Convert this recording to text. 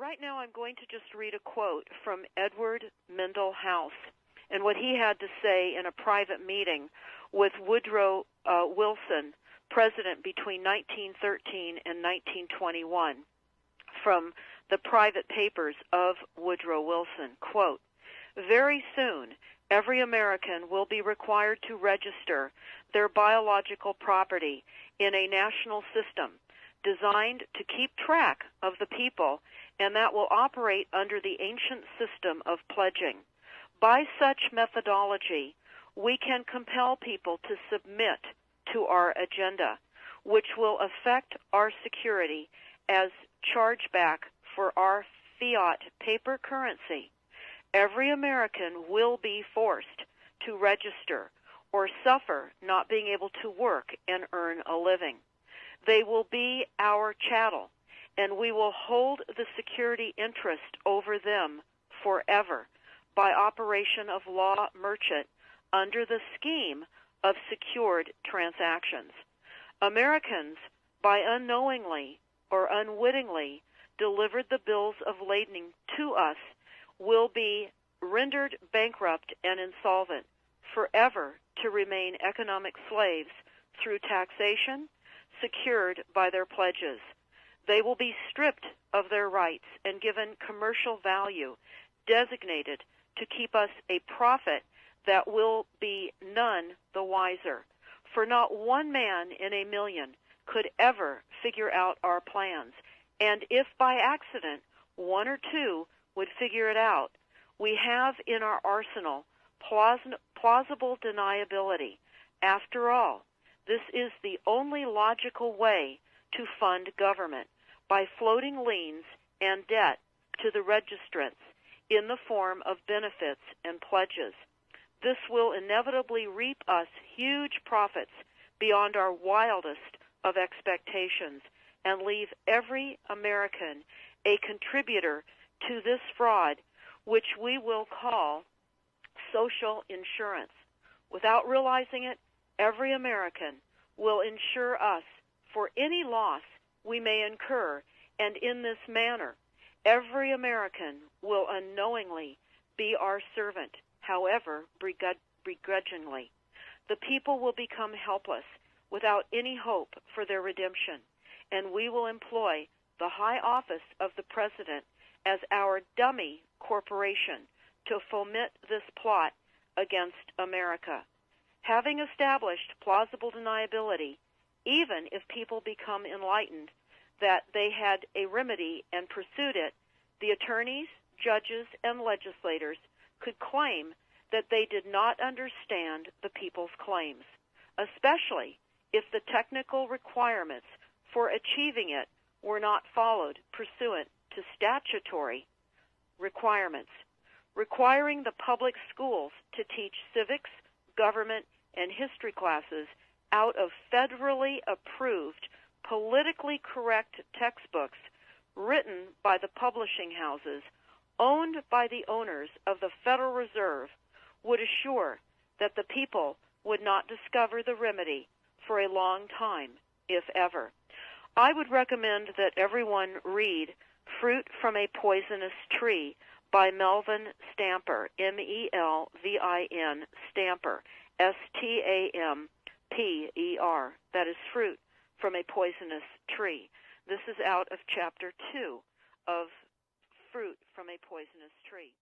right now I'm going to just read a quote from Edward Mendell House and what he had to say in a private meeting with Woodrow Wilson, president between 1913 and 1921, from the private papers of Woodrow Wilson. Quote, "Very soon, every American will be required to register their biological property in a national system designed to keep track of the people, and that will operate under the ancient system of pledging. By such methodology, we can compel people to submit to our agenda, which will affect our security as chargeback for our fiat paper currency. Every American will be forced to register or suffer not being able to work and earn a living. They will be our chattel, and we will hold the security interest over them forever by operation of law merchant under the scheme of secured transactions. Americans, by unknowingly or unwittingly delivered the bills of lading to us, will be rendered bankrupt and insolvent, forever to remain economic slaves through taxation secured by their pledges. They will be stripped of their rights and given commercial value, designated to keep us a profit that will be none the wiser. For not one man in a million could ever figure out our plans, and if by accident one or two would figure it out, we have in our arsenal plausible deniability. After all, this is the only logical way to fund government, by floating liens and debt to the registrants in the form of benefits and pledges. This will inevitably reap us huge profits beyond our wildest of expectations and leave every American a contributor to this fraud, which we will call social insurance. Without realizing it, every American will insure us for any loss we may incur, and in this manner, every American will unknowingly be our servant, however begrudgingly. The people will become helpless, without any hope for their redemption, and we will employ the high office of the President as our dummy corporation to foment this plot against America. Having established plausible deniability, even if people become enlightened that they had a remedy and pursued it, the attorneys, judges, and legislators could claim that they did not understand the people's claims, especially if the technical requirements for achieving it were not followed pursuant to statutory requirements. Requiring the public schools to teach civics, government, and history classes out of federally approved, politically correct textbooks written by the publishing houses owned by the owners of the Federal Reserve would assure that the people would not discover the remedy for a long time, if ever. I would recommend that everyone read Fruit from a Poisonous Tree by Melvin Stamper, M-E-L-V-I-N, Stamper, S-T-A-M-P-E-R. That is Fruit from a Poisonous Tree. This is out of Chapter 2 of Fruit from a Poisonous Tree.